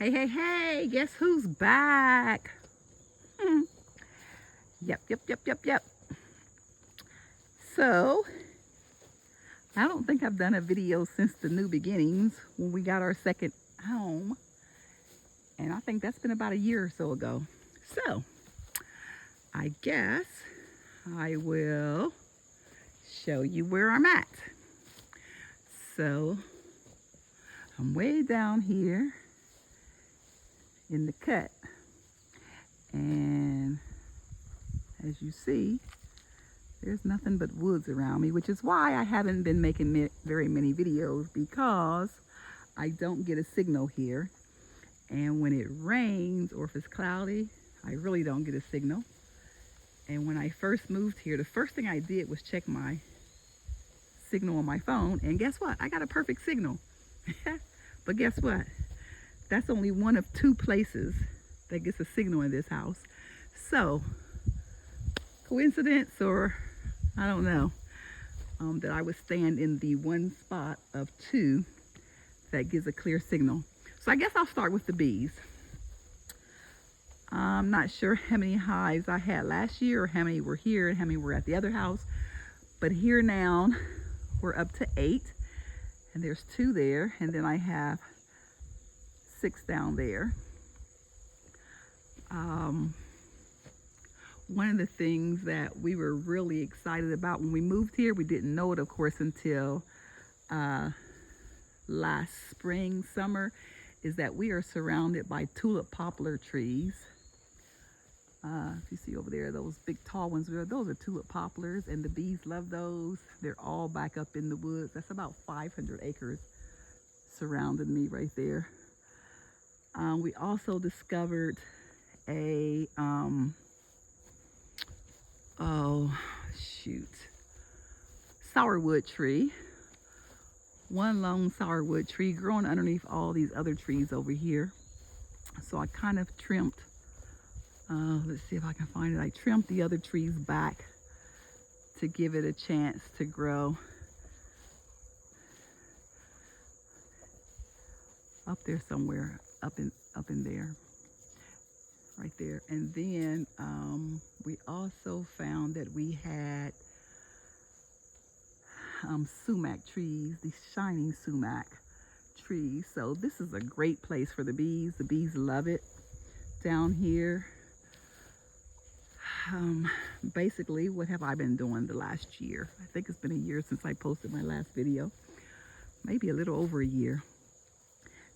Hey, hey, hey, guess who's back? Hmm. Yep. So, I don't think I've done a video since the new beginnings when we got our second home. And I think that's been about a year or so ago. So, I guess I will show you where I'm at. So, I'm way down here in the cut. And as you see, there's nothing but woods around me, which is why I haven't been making very many videos, because I don't get a signal here. And when it rains or if it's cloudy, I really don't get a signal. And when I first moved here, the first thing I did was check my signal on my phone. And guess what? I got a perfect signal. But guess what? That's only one of two places that gets a signal in this house. So, coincidence or I don't know, that I would stand in the one spot of two that gives a clear signal. So I guess I'll start with the bees. I'm not sure how many hives I had last year or how many were here and how many were at the other house. But here now, we're up to 8. And there's 2 there. And then I have 6 down there. One of the things that we were really excited about when we moved here, we didn't know it, of course, until last spring, summer, is that we are surrounded by tulip poplar trees. If you see over there, those big tall ones, those are tulip poplars, and the bees love those. They're all back up in the woods. That's about 500 acres surrounding me right there. We also discovered a, sourwood tree. One lone sourwood tree growing underneath all these other trees over here. So I kind of trimmed, let's see if I can find it. I trimmed the other trees back to give it a chance to grow. Up there somewhere, up in there, right there. And then we also found that we had sumac trees, these shining sumac trees. So this is a great place for the bees. The bees love it down here. Basically, what have I been doing the last year? I think it's been a year since I posted my last video. Maybe a little over a year.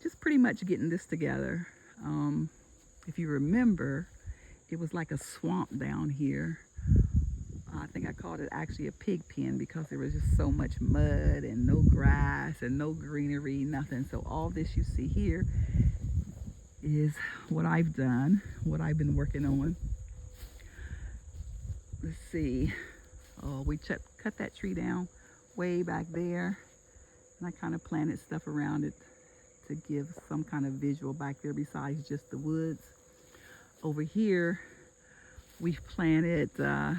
Just pretty much getting this together. If you remember, it was like a swamp down here. I think I called it actually a pig pen because there was just so much mud and no grass and no greenery, nothing. So all this you see here is what I've done, what I've been working on. Let's see. Oh, we cut that tree down way back there. And I kind of planted stuff around it to give some kind of visual back there besides just the woods. Over here, we've planted those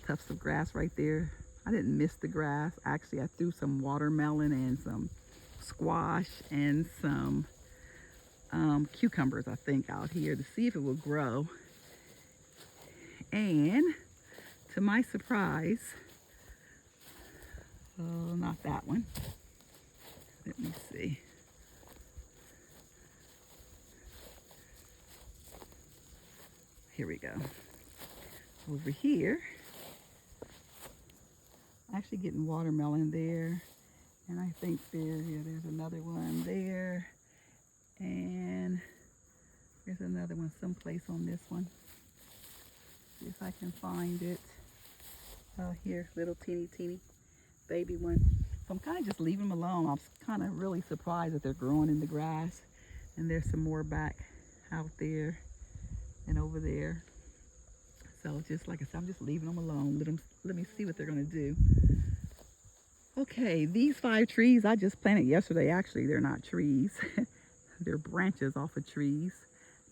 tufts of grass right there. I didn't miss the grass. Actually, I threw some watermelon and some squash and some cucumbers, I think, out here to see if it will grow. And to my surprise, oh, not that one. Let me see. Here we go. Over here, actually getting watermelon there, and I think there's another one there, and there's another one someplace on this one. See if I can find it. Oh, here, little teeny baby one. So I'm kind of just leaving them alone. I'm kind of really surprised that they're growing in the grass, and there's some more back out there and over there. So just like I said, I'm just leaving them alone. Let me see what they're going to do. Okay, these 5 trees I just planted yesterday. Actually, they're not trees. They're branches off of trees.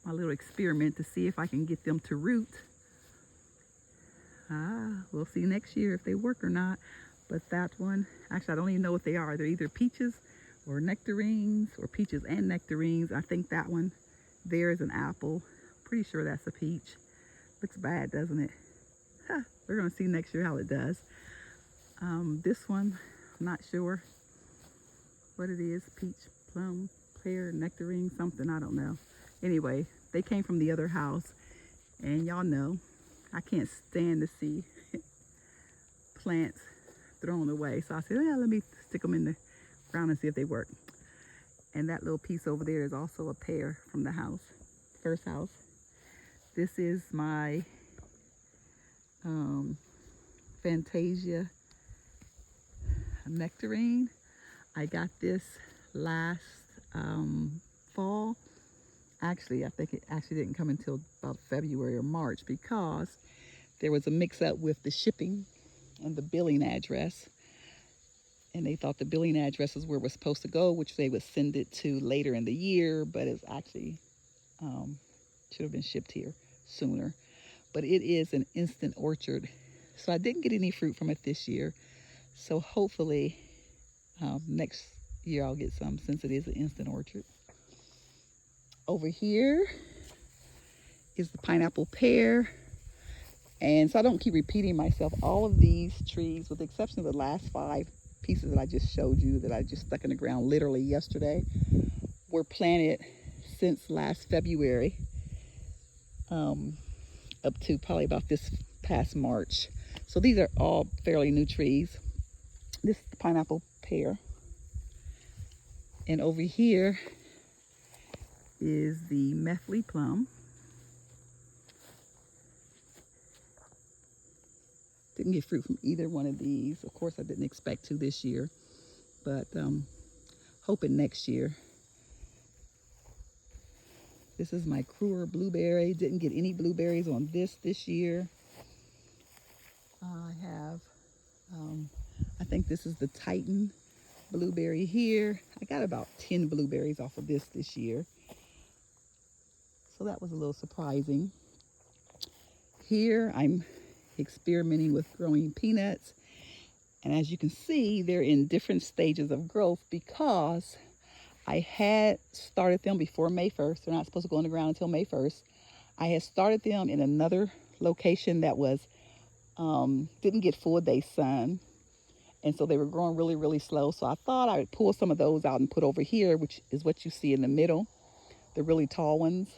My little experiment to see if I can get them to root. We'll see next year if they work or not. But that one, actually, I don't even know what they are. They're either peaches or nectarines, or peaches and nectarines. I think that one there is an apple. Pretty sure that's a peach. Looks bad, doesn't it? Huh, we're gonna see next year how it does. This one, I'm not sure what it is. Peach, plum, pear, nectarine, something, I don't know. Anyway, they came from the other house, and y'all know I can't stand to see plants thrown away. So I said, yeah, let me stick them in the ground and see if they work. And that little piece over there is also a pear from the house, first house. This is my Fantasia nectarine. I got this last fall. Actually, I think it actually didn't come until about February or March, because there was a mix-up with the shipping and the billing address. And they thought the billing address is where it was supposed to go, which they would send it to later in the year, but it's actually should have been shipped here sooner. But it is an instant orchard. So I didn't get any fruit from it this year. So hopefully next year I'll get some, since it is an instant orchard. Over here is the pineapple pear. And so I don't keep repeating myself, all of these trees, with the exception of the last 5 pieces that I just showed you, that I just stuck in the ground literally yesterday, were planted since last February, up to probably about this past March. So these are all fairly new trees. This is the pineapple pear. And over here is the methley plum. Didn't get fruit from either one of these. Of course, I didn't expect to this year, but hoping next year. This is my Kruger blueberry. Didn't get any blueberries on this year. I have, I think this is the Titan blueberry here. I got about 10 blueberries off of this year. So that was a little surprising. Here I'm experimenting with growing peanuts. And as you can see, they're in different stages of growth, because I had started them before May 1st. They're not supposed to go in the ground until May 1st. I had started them in another location that was, didn't get full day sun. And so they were growing really, really slow. So I thought I would pull some of those out and put over here, which is what you see in the middle, the really tall ones.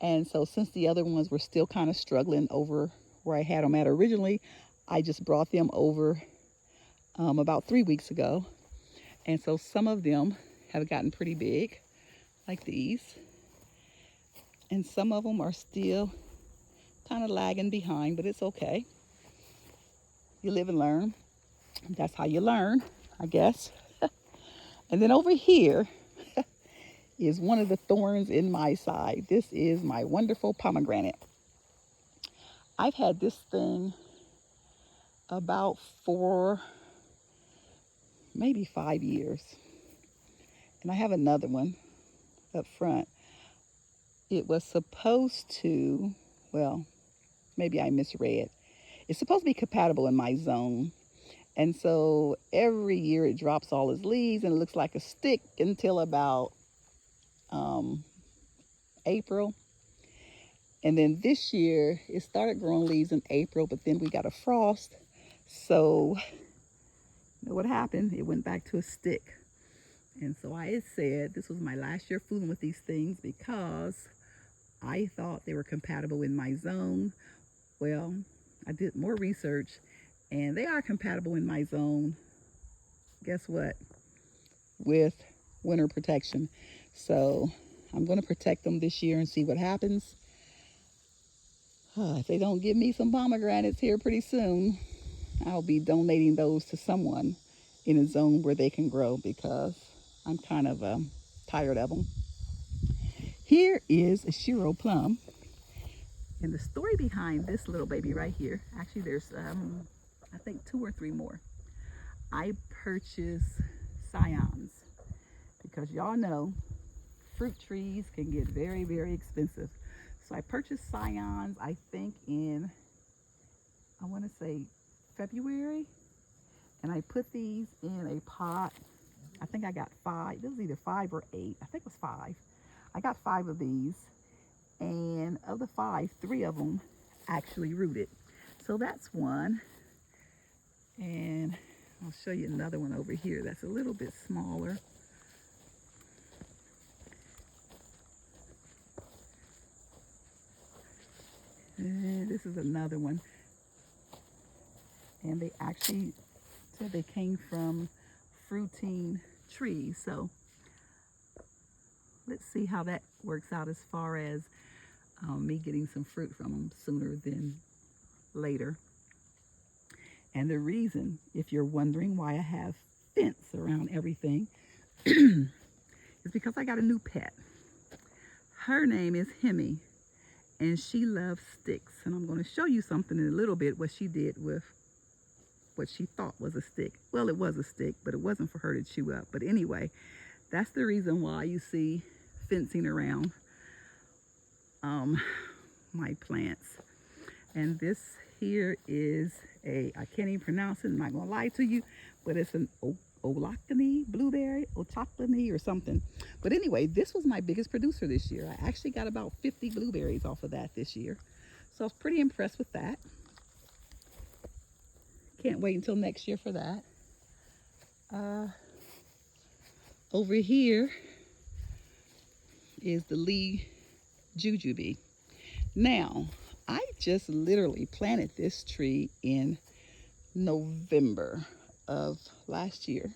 And so since the other ones were still kind of struggling over where I had them at originally, I just brought them over about 3 weeks ago. And so some of them have gotten pretty big, like these. And some of them are still kind of lagging behind, but it's okay. You live and learn. That's how you learn, I guess. And then over here is one of the thorns in my side. This is my wonderful pomegranate. I've had this thing about 4, maybe 5 years. And I have another one up front. It was supposed to, well, maybe I misread. It's supposed to be compatible in my zone. And so every year it drops all its leaves and it looks like a stick until about April. And then this year it started growing leaves in April, but then we got a frost. So you know what happened? It went back to a stick. And so I had said this was my last year fooling with these things, because I thought they were compatible in my zone. Well, I did more research and they are compatible in my zone. Guess what? With winter protection. So I'm going to protect them this year and see what happens. If they don't give me some pomegranates here pretty soon, I'll be donating those to someone in a zone where they can grow, because I'm kind of tired of them. Here is a Shiro plum. And the story behind this little baby right here, actually there's I think 2 or 3 more. I purchased scions because y'all know fruit trees can get very, very expensive. So I purchased scions, I think in, I want to say February. And I put these in a pot I think I got 5. This was either 5 or 8. I think it was 5. I got 5 of these. And of the 5, 3 of them actually rooted. So that's one. And I'll show you another one over here that's a little bit smaller. And this is another one. And they actually said they came from fruiting trees. So let's see how that works out as far as me getting some fruit from them sooner than later. And the reason, if you're wondering why I have fence around everything, is because I got a new pet. Her name is Hemi, and she loves sticks. And I'm going to show you something in a little bit what she did with what she thought was a stick. Well, it was a stick, but it wasn't for her to chew up. But anyway, that's the reason why you see fencing around my plants. And this here is I can't even pronounce it, I'm not gonna lie to you, but it's an Olacany blueberry, Ochoclany or something. But anyway, this was my biggest producer this year. I actually got about 50 blueberries off of that this year. So I was pretty impressed with that. Can't wait until next year for that. Over here is the Lee Jujube. Now, I just literally planted this tree in November of last year.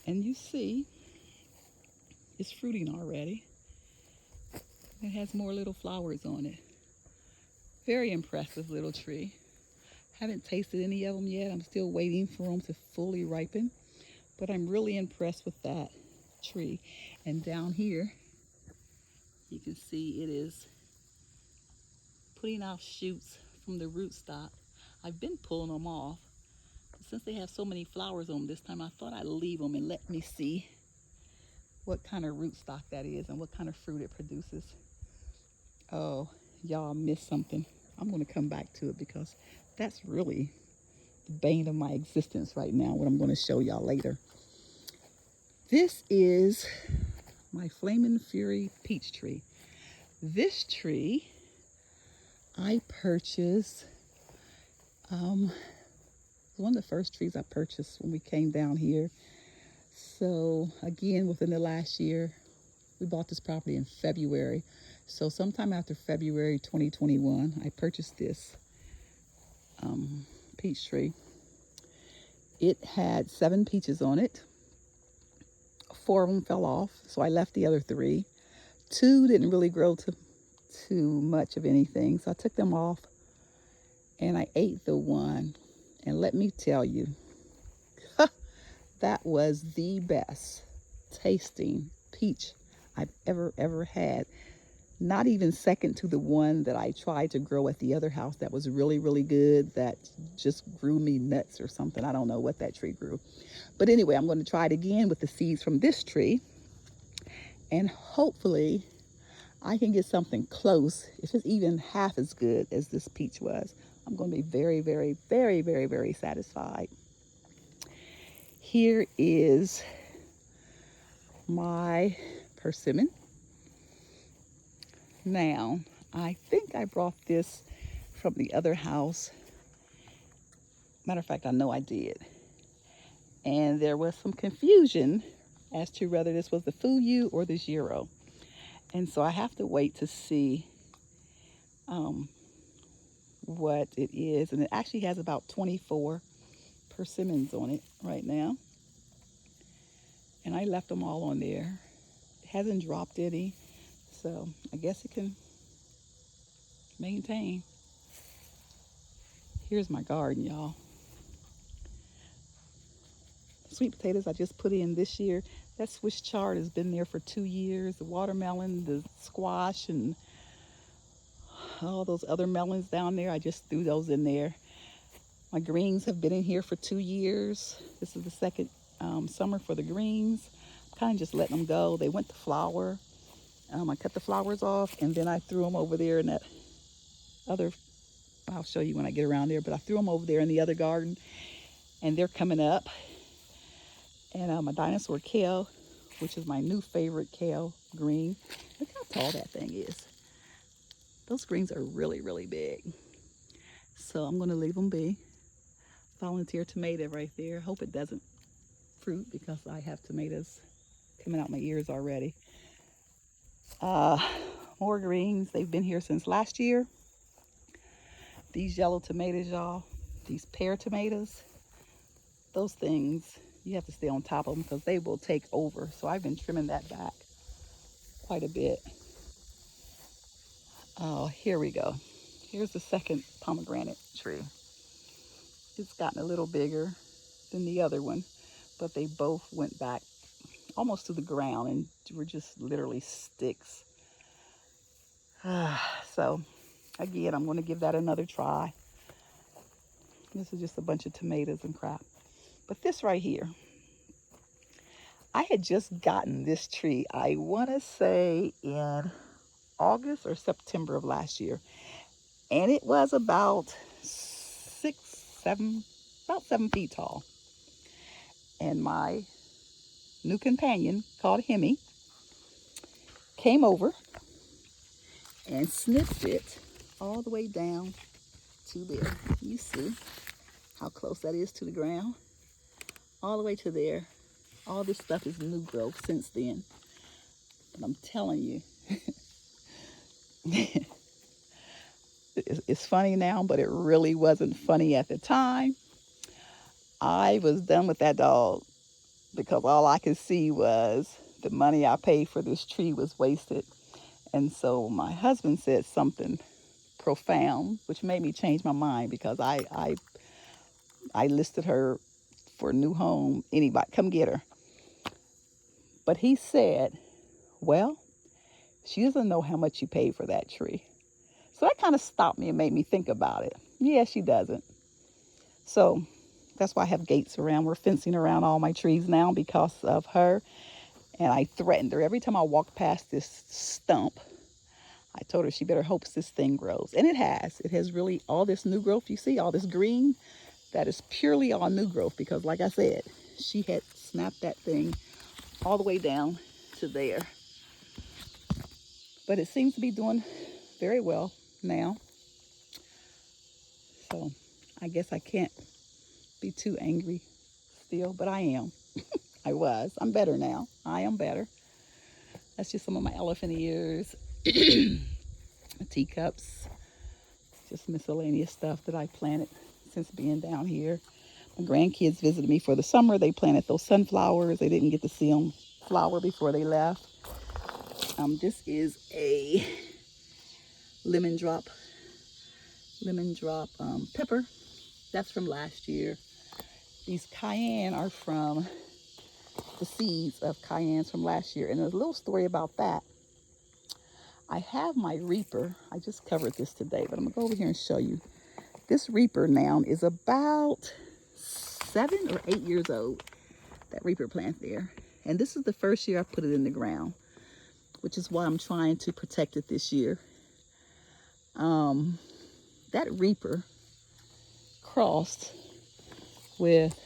And you see, it's fruiting already. It has more little flowers on it. Very impressive little tree. Haven't tasted any of them yet. I'm still waiting for them to fully ripen. But I'm really impressed with that tree. And down here, you can see it is putting off shoots from the rootstock. I've been pulling them off. Since they have so many flowers on them this time, I thought I'd leave them and let me see what kind of rootstock that is and what kind of fruit it produces. Oh, y'all missed something. I'm going to come back to it because that's really the bane of my existence right now, what I'm going to show y'all later. This is my Flaming Fury peach tree. This tree I purchased, one of the first trees I purchased when we came down here. So again, within the last year, we bought this property in February. So sometime after February 2021, I purchased this peach tree. It had 7 peaches on it. 4 of them fell off, so I left the other 3. 2 didn't really grow to too much of anything, so I took them off and I ate the one. And let me tell you, that was the best tasting peach I've ever had. Not even second to the one that I tried to grow at the other house that was really good, that just grew me nuts or something. I don't know what that tree grew. But anyway, I'm going to try it again with the seeds from this tree. And hopefully I can get something close, if it's even half as good as this peach was. I'm going to be very satisfied. Here is my persimmon. Now, I think I brought this from the other house. Matter of fact, I know I did. And there was some confusion as to whether this was the Fuyu or the Giro. And so I have to wait to see what it is. And it actually has about 24 persimmons on it right now. And I left them all on there. It hasn't dropped any. So I guess it can maintain. Here's my garden, y'all. Sweet potatoes I just put in this year. That Swiss chard has been there for 2 years. The watermelon, the squash, and all those other melons down there, I just threw those in there. My greens have been in here for 2 years. This is the second summer for the greens. I'm kind of just letting them go. They went to flower. I cut the flowers off, and then I threw them over there in that other, I'll show you when I get around there, but I threw them over there in the other garden, and they're coming up. And my dinosaur kale, which is my new favorite kale green. Look how tall that thing is. Those greens are really, really big. So I'm going to leave them be. Volunteer tomato right there. Hope it doesn't fruit because I have tomatoes coming out my ears already. Uh, More greens. They've been here since last year. These yellow tomatoes, y'all. These pear tomatoes. Those things, you have to stay on top of them because they will take over. So I've been trimming that back quite a bit. Oh, here we go. Here's the second pomegranate tree. It's gotten a little bigger than the other one, but they both went back almost to the ground and were just literally sticks. So again, I'm going to give that another try. This is just a bunch of tomatoes and crap. But this right here, I had just gotten this tree, I want to say in August or September of last year. And it was about 7 feet tall. And my new companion, called Hemi, came over and snipped it all the way down to there. You see how close that is to the ground? All the way to there. All this stuff is new growth since then. But I'm telling you, it's funny now, but it really wasn't funny at the time. I was done with that dog because all I could see was the money I paid for this tree was wasted. And so my husband said something profound, which made me change my mind because I listed her for a new home. Anybody, come get her. But he said, well, she doesn't know how much you paid for that tree. So that kind of stopped me and made me think about it. Yeah, she doesn't. So that's why I have gates around. We're fencing around all my trees now because of her. And I threatened her every time I walked past this stump. I told her she better hope this thing grows. And it has. It has really all this new growth. You see all this green? That is purely all new growth because like I said, she had snapped that thing all the way down to there. But it seems to be doing very well now. So I guess I can't be too angry still, but I am. I was. I'm better now. I am better. That's just some of my elephant ears, teacups, just miscellaneous stuff that I planted since being down here. My grandkids visited me for the summer. They planted those sunflowers. They didn't get to see them flower before they left. This is a lemon drop pepper. That's from last year. These cayenne are from the seeds of cayennes from last year. And there's a little story about that. I have my Reaper. I just covered this today, but I'm going to go over here and show you. This Reaper now is about 7 or 8 years old. That Reaper plant there. And this is the first year I put it in the ground, which is why I'm trying to protect it this year. That Reaper crossed with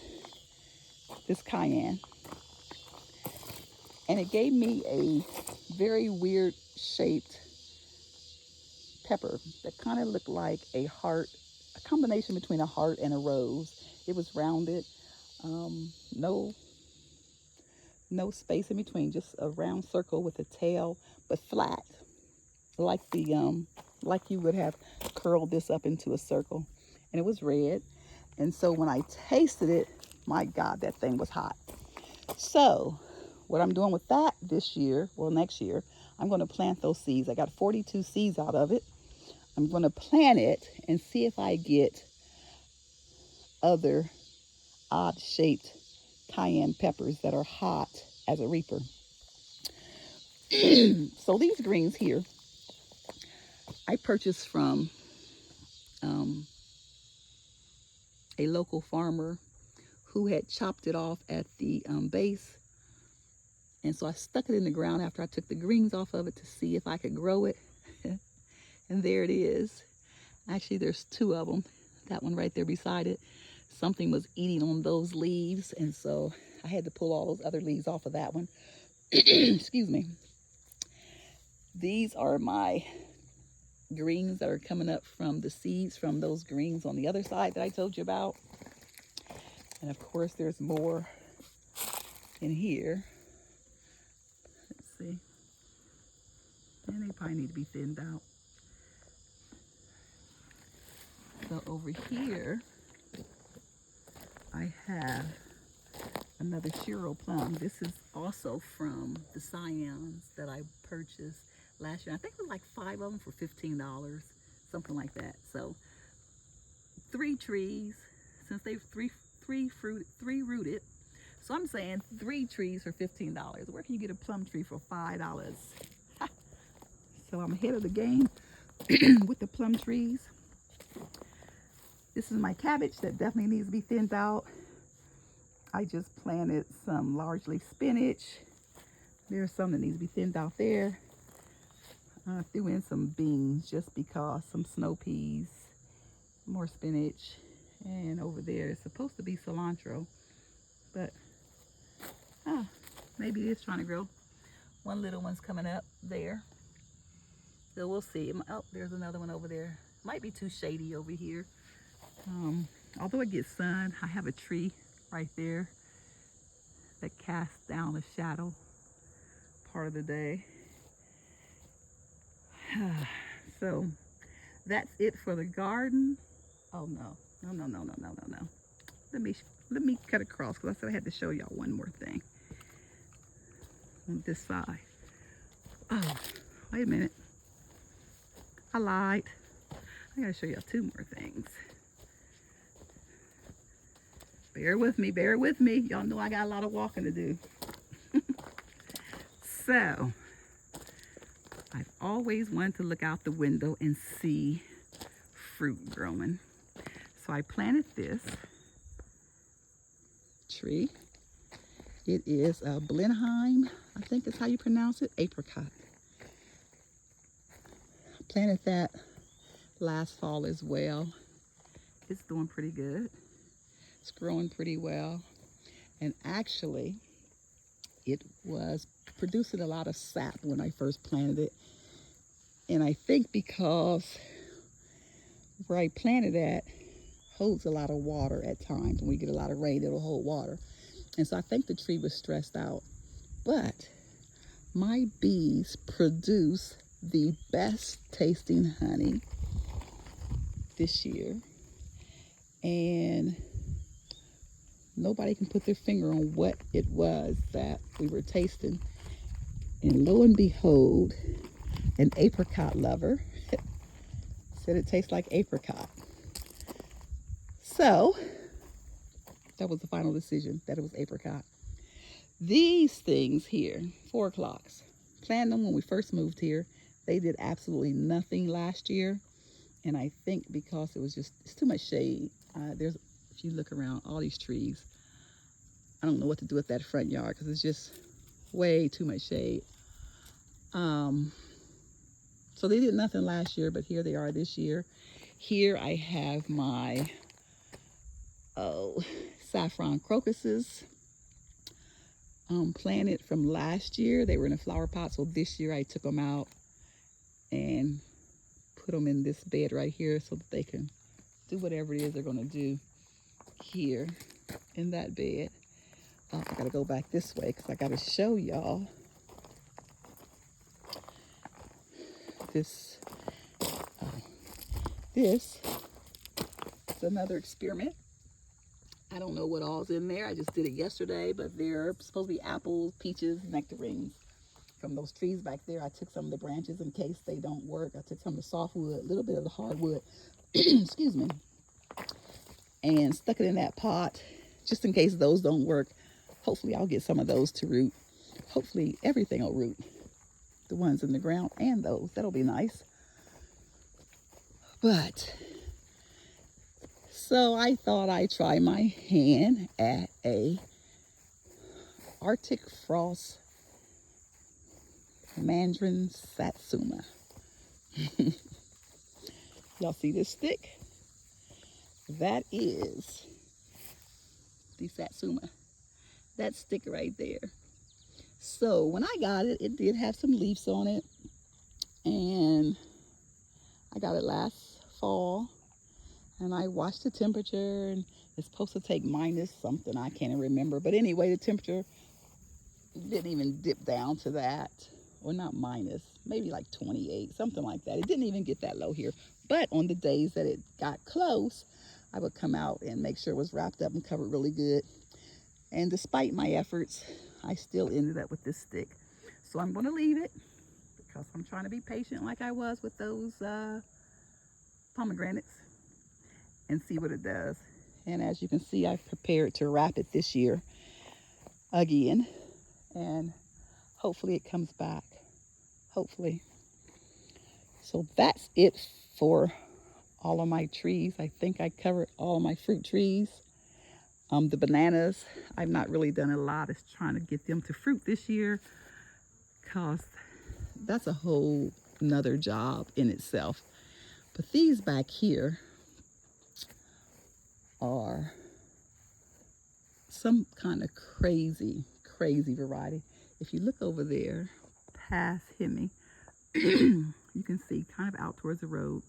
this cayenne. And it gave me a very weird shaped pepper that kind of looked like a heart, a combination between a heart and a rose. It was rounded, no space in between, just a round circle with a tail, but flat, like like you would have curled this up into a circle. And it was red. And so when I tasted it, my God, that thing was hot. So what I'm doing with that this year, well, next year, I'm going to plant those seeds. I got 42 seeds out of it. I'm going to plant it and see if I get other odd-shaped cayenne peppers that are hot as a Reaper. So these greens here, I purchased from a local farmer who had chopped it off at the base. And so I stuck it in the ground after I took the greens off of it to see if I could grow it. And there it is. Actually, there's 2 of them. That one right there beside it. Something was eating on those leaves. And so I had to pull all those other leaves off of that one. Excuse me. These are my greens that are coming up from the seeds from those greens on the other side that I told you about. And of course, there's more in here. Let's see. And they probably need to be thinned out. So over here, I have another Shiro plum. This is also from the Scions that I purchased last year. I think it was like 5 of them for $15, something like that. So 3 trees, since they've three rooted. So I'm saying 3 trees for $15. Where can you get a plum tree for $5? So I'm ahead of the game with the plum trees. This is my cabbage that definitely needs to be thinned out. I just planted some largely spinach. There's some that needs to be thinned out there. I threw in some beans just because, some snow peas, more spinach. And over there it's supposed to be cilantro, but maybe it is trying to grow. One little one's coming up there. So we'll see. Oh, there's another one over there. Might be too shady over here. Although it gets sun, I have a tree right there that casts down a shadow part of the day. So that's it for the garden. Oh no. Let me cut across, because I said I had to show y'all one more thing on this side. Oh, wait a minute. I lied. I gotta show y'all 2 more things. Bear with me, bear with me. Y'all know I got a lot of walking to do. So, I've always wanted to look out the window and see fruit growing. So I planted this tree. It is a Blenheim, I think that's how you pronounce it, apricot. I planted that last fall as well. It's doing pretty good. It's growing pretty well. And actually, it was producing a lot of sap when I first planted it. And I think because where I planted at holds a lot of water at times. When we get a lot of rain, it'll hold water. And so I think the tree was stressed out. But my bees produce the best tasting honey this year. And nobody can put their finger on what it was that we were tasting. And lo and behold, an apricot lover said it tastes like apricot. So that was the final decision, that it was apricot. These things here, 4 o'clocks, planted them when we first moved here. They did absolutely nothing last year. And I think because it was just, it's too much shade. If you look around, all these trees, I don't know what to do with that front yard because it's just way too much shade. So they did nothing last year, but here they are this year. Here I have my saffron crocuses planted from last year. They were in a flower pot, so this year I took them out and put them in this bed right here so that they can do whatever it is they're going to do here in that bed. I gotta go back this way because I gotta show y'all this. This is another experiment. I don't know what all's in there. I just did it yesterday, but they're supposed to be apples, peaches, nectarines from those trees back there. I took some of the branches in case they don't work. I took some of the softwood, a little bit of the hardwood, excuse me, and stuck it in that pot just in case those don't work. Hopefully I'll get some of those to root. Hopefully everything will root. The ones in the ground and those. That'll be nice. But, so I thought I'd try my hand at a Arctic Frost Mandarin Satsuma. Y'all see this stick? That is the Satsuma. That stick right there. So when I got it, it did have some leaves on it, and I got it last fall, and I watched the temperature, and it's supposed to take minus something, I can't remember, but anyway, the temperature didn't even dip down to that, or not minus, maybe like 28, something like that. It didn't even get that low here, but on the days that it got close, I would come out and make sure it was wrapped up and covered really good. And despite my efforts, I still ended up with this stick. So I'm going to leave it because I'm trying to be patient like I was with those pomegranates and see what it does. And as you can see, I've prepared to wrap it this year again. And hopefully it comes back. Hopefully. So that's it for all of my trees. I think I covered all my fruit trees. The bananas, I've not really done a lot. It's trying to get them to fruit this year, because that's a whole nother job in itself. But these back here are some kind of crazy variety. If you look over there past Hemi, you can see kind of out towards the road,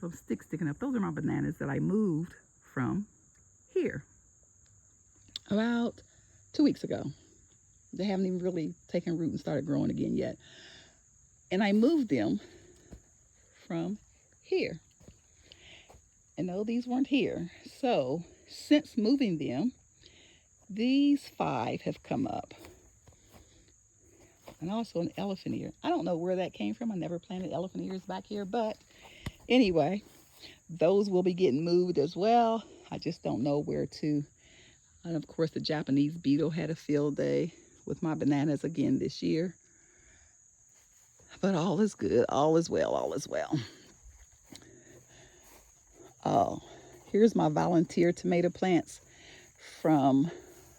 some sticks sticking up. Those are my bananas that I moved from here about 2 weeks ago. They haven't even really taken root and started growing again yet. And I moved them from here. And no, these weren't here. So since moving them, these 5 have come up. And also an elephant ear. I don't know where that came from. I never planted elephant ears back here. But anyway, those will be getting moved as well. I just don't know where to. And of course, the Japanese beetle had a field day with my bananas again this year. But all is good. All is well. All is well. Oh, here's my volunteer tomato plants from,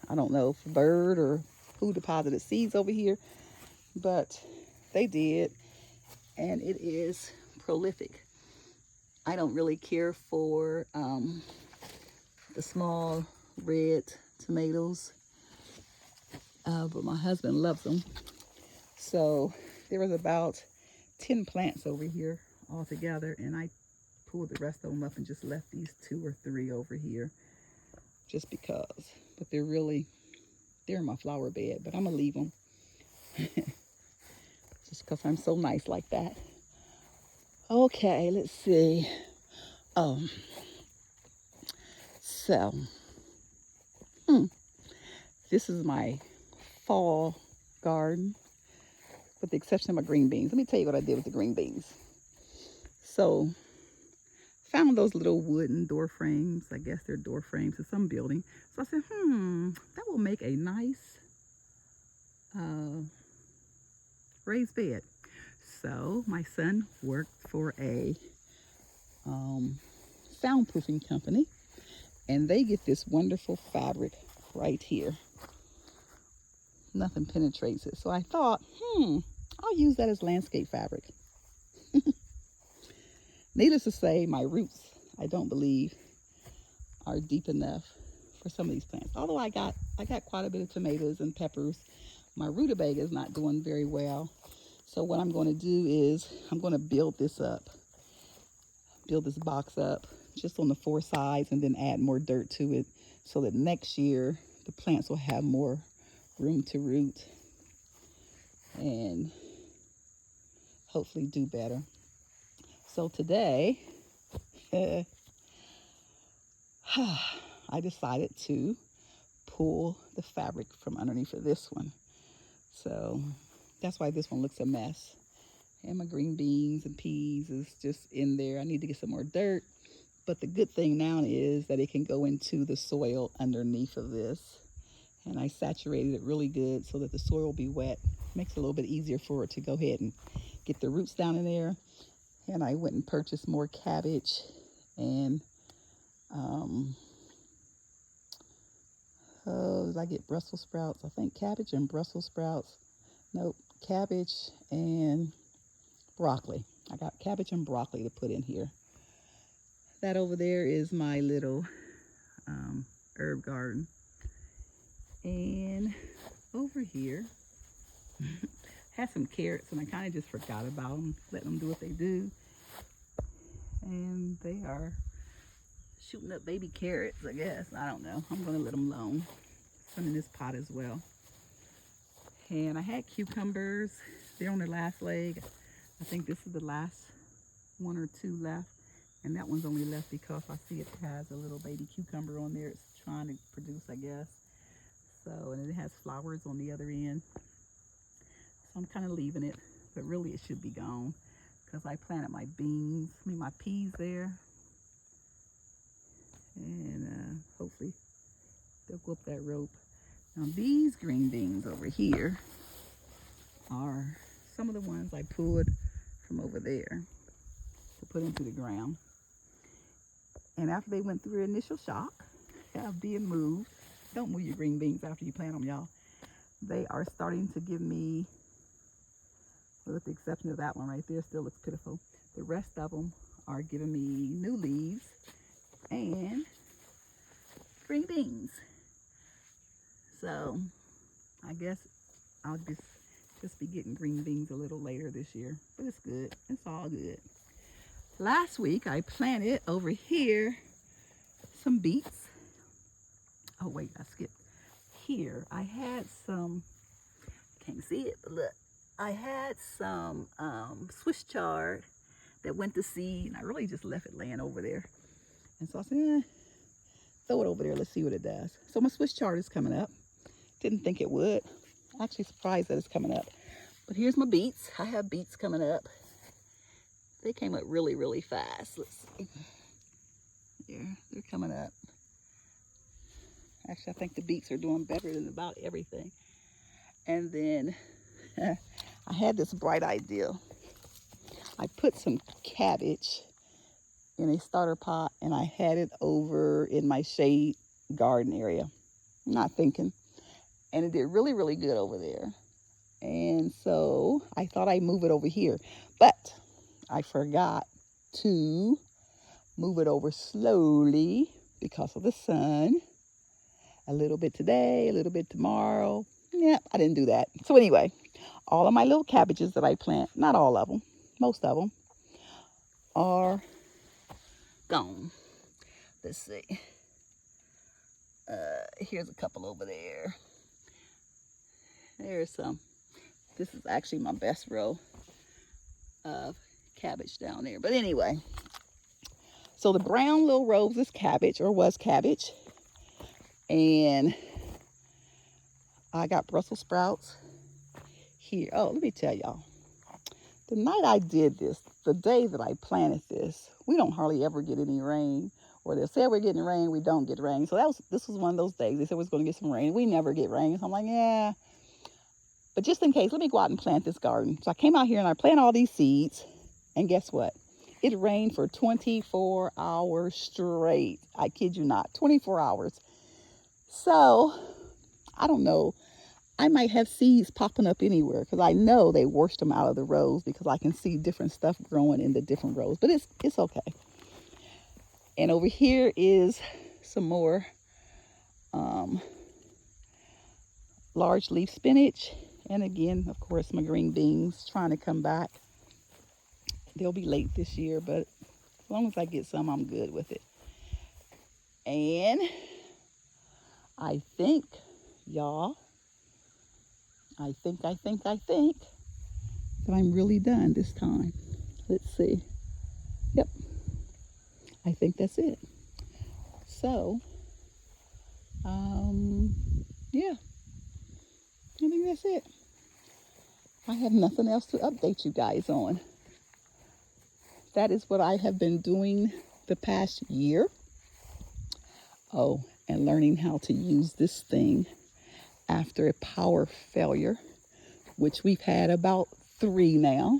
I don't know if bird or who deposited seeds over here, but they did, and it is prolific. I don't really care for the small red tomatoes, but my husband loves them. So there was about 10 plants over here all together, and I pulled the rest of them up and just left these 2 or 3 over here just because. But they're in my flower bed, but I'm gonna leave them just because I'm so nice like that. Okay, let's see. So this is my fall garden, with the exception of my green beans. Let me tell you what I did with the green beans. So found those little wooden door frames. I guess they're door frames to some building. So I said, that will make a nice raised bed. So my son worked for a soundproofing company, and they get this wonderful fabric right here. Nothing penetrates it. So I thought, I'll use that as landscape fabric. Needless to say, my roots, I don't believe, are deep enough for some of these plants. Although I got quite a bit of tomatoes and peppers. My rutabaga is not doing very well. So what I'm going to do is I'm going to build this box up just on the 4 sides, and then add more dirt to it so that next year the plants will have more room to root and hopefully do better. So today, I decided to pull the fabric from underneath of this one. So that's why this one looks a mess. And my green beans and peas is just in there. I need to get some more dirt. But the good thing now is that it can go into the soil underneath of this. And I saturated it really good so that the soil will be wet. Makes it a little bit easier for it to go ahead and get the roots down in there. And I went and purchased more cabbage and did I get Brussels sprouts? I think cabbage and Brussels sprouts. Nope, cabbage and broccoli. I got cabbage and broccoli to put in here. That over there is my little herb garden. And over here, had some carrots, and I kind of just forgot about them, let them do what they do. And they are shooting up baby carrots, I guess. I don't know. I'm going to let them alone. Some in this pot as well. And I had cucumbers. They're on their last leg. I think this is the last one or two left. And that one's only left because I see it has a little baby cucumber on there. It's trying to produce, I guess. So, and it has flowers on the other end. So I'm kind of leaving it, but really it should be gone because I planted my beans, my peas there. And hopefully they'll go up that rope. Now these green beans over here are some of the ones I pulled from over there to put into the ground. And after they went through their initial shock of being moved, don't move your green beans after you plant them, y'all. They are starting to give me, well, with the exception of that one right there, still looks pitiful. The rest of them are giving me new leaves and green beans. So I guess I'll just be getting green beans a little later this year, but it's good. It's all good. Last week I planted over here some beets. Oh wait, I skipped. Here I had some, can't see it, but look, I had some Swiss chard that went to seed, and I really just left it laying over there. And so I said, throw it over there, let's see what it does. So my Swiss chard is coming up. Didn't think it would. Actually surprised that it's coming up. But here's my beets. I have beets coming up. They came up really, really fast. Let's see. Here, they're coming up. Actually, I think the beets are doing better than about everything. And then I had this bright idea. I put some cabbage in a starter pot and I had it over in my shade garden area. Not thinking. And it did really, really good over there. And so I thought I'd move it over here. But I forgot to move it over slowly because of the sun. A little bit today, a little bit tomorrow. Yeah, I didn't do that. So anyway, all of my little cabbages that I plant, not all of them, most of them, are gone. Let's see. Here's a couple over there. There's some. This is actually my best row of cabbage down there. But anyway, so the brown little rows is cabbage, or was cabbage. And I got Brussels sprouts here. Oh, let me tell y'all. The night I did this, the day that I planted this, we don't hardly ever get any rain. Or they'll say we're getting rain, we don't get rain. So this was one of those days. They said we was going to get some rain. We never get rain. So I'm like, yeah. But just in case, let me go out and plant this garden. So I came out here and I planted all these seeds. And guess what? It rained for 24 hours straight. I kid you not, 24 hours. So, I don't know. I might have seeds popping up anywhere because I know they washed them out of the rows because I can see different stuff growing in the different rows. But it's okay. And over here is some more large leaf spinach. And again, of course, my green beans trying to come back. They'll be late this year, but as long as I get some, I'm good with it. And I think, y'all, I think that I'm really done this time. Let's see. Yep. I think that's it. So, yeah. I think that's it. I have nothing else to update you guys on. That is what I have been doing the past year. Oh, and learning how to use this thing after a power failure, which we've had about 3 now.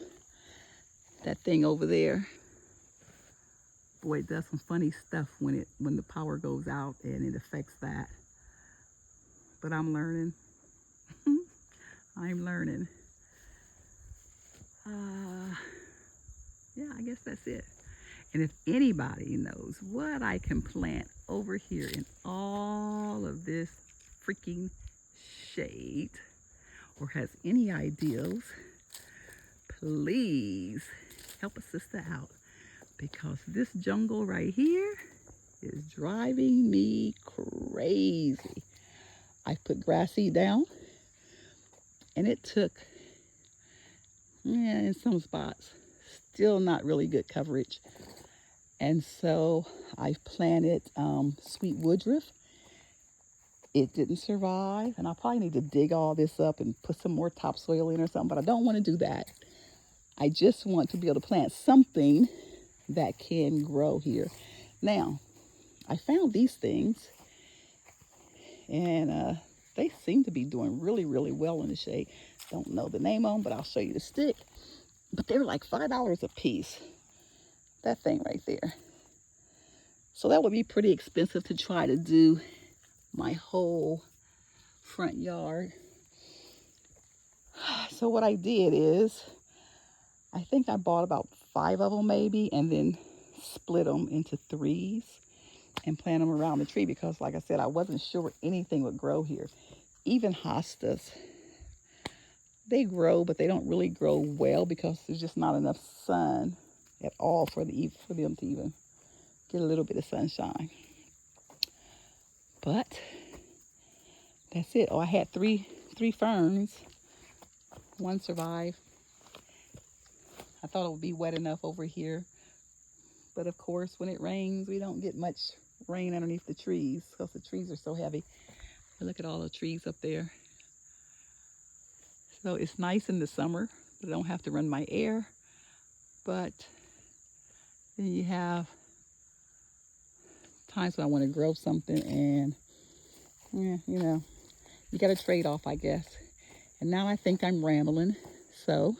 That thing over there, boy, it does some funny stuff when the power goes out and it affects that. But I'm learning. I'm learning. Yeah, I guess that's it. And if anybody knows what I can plant over here in all of this freaking shade or has any ideas, please help a sister out, because this jungle right here is driving me crazy. I put grass seed down, and it took, in some spots, still not really good coverage. And so I planted sweet woodruff. It didn't survive, and I probably need to dig all this up and put some more topsoil in or something, but I don't want to do that. I just want to be able to plant something that can grow here. Now, I found these things, and they seem to be doing really, really well in the shade. Don't know the name of them, but I'll show you the stick. But they were like $5 a piece. That thing right there. So that would be pretty expensive to try to do my whole front yard. So what I did is, I think I bought about 5 of them maybe, and then split them into 3s and plant them around the tree, because like I said, I wasn't sure anything would grow here. Even hostas, they grow, but they don't really grow well because there's just not enough sun at all for them to even get a little bit of sunshine. But that's it. Oh, I had three ferns. One survived. I thought it would be wet enough over here, but of course when it rains we don't get much rain underneath the trees because the trees are so heavy. Look at all the trees up there. So it's nice in the summer, but I don't have to run my air. But then you have times when I want to grow something, and you got to trade off, I guess. And now I think I'm rambling. So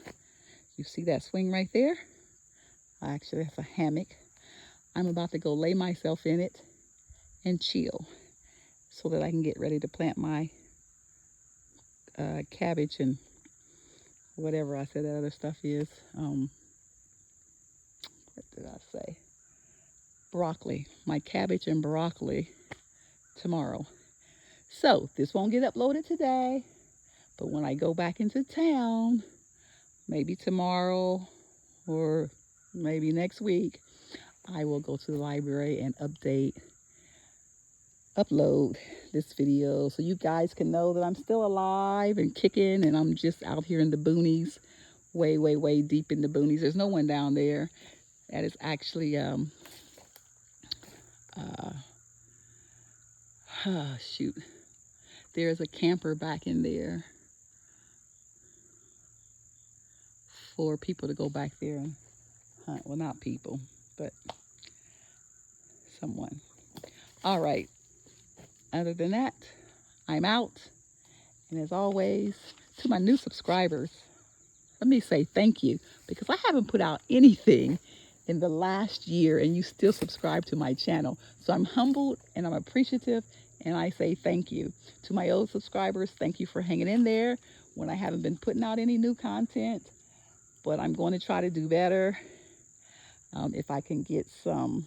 you see that swing right there? Actually, that's a hammock. I'm about to go lay myself in it and chill so that I can get ready to plant my cabbage and whatever I said that other stuff is. What did I say? Broccoli. My cabbage and broccoli tomorrow. So this won't get uploaded today, but when I go back into town, maybe tomorrow or maybe next week, I will go to the library and upload this video so you guys can know that I'm still alive and kicking, and I'm just out here in the boonies, way, way, way deep in the boonies. There's no one down there. That is actually, shoot. There's a camper back in there for people to go back there and hunt. Well, not people, but someone. All right. Other than that, I'm out. And as always, to my new subscribers, let me say thank you, because I haven't put out anything in the last year and you still subscribe to my channel. So I'm humbled and I'm appreciative, and I say thank you. To my old subscribers, thank you for hanging in there when I haven't been putting out any new content, but I'm going to try to do better. If I can get some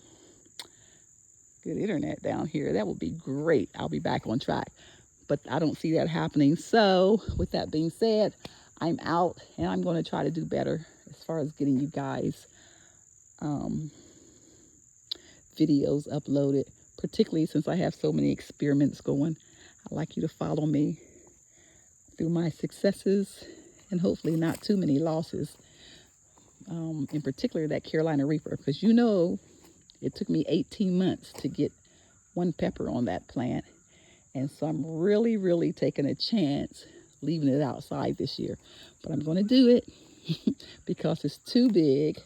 good internet down here, that would be great. I'll be back on track, but I don't see that happening. So with that being said, I'm out, and I'm going to try to do better as far as getting you guys videos uploaded, particularly since I have so many experiments going. I'd like you to follow me through my successes and hopefully not too many losses. In particular that Carolina Reaper, because it took me 18 months to get one pepper on that plant. And so I'm really, really taking a chance leaving it outside this year. But I'm going to do it because it's too big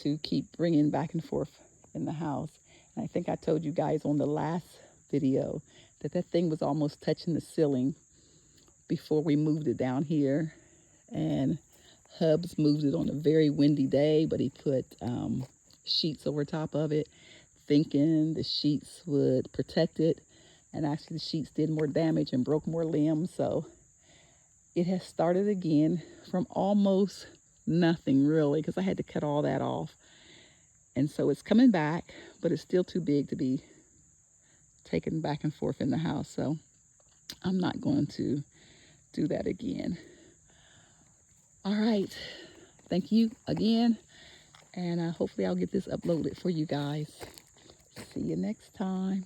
to keep bringing back and forth in the house. And I think I told you guys on the last video that thing was almost touching the ceiling before we moved it down here. And Hubs moved it on a very windy day, but he put sheets over top of it, thinking the sheets would protect it. And actually the sheets did more damage and broke more limbs. So it has started again from almost nothing really, because I had to cut all that off. And so it's coming back, but it's still too big to be taken back and forth in the house. So I'm not going to do that again. All right. Thank you again. And hopefully I'll get this uploaded for you guys. See you next time.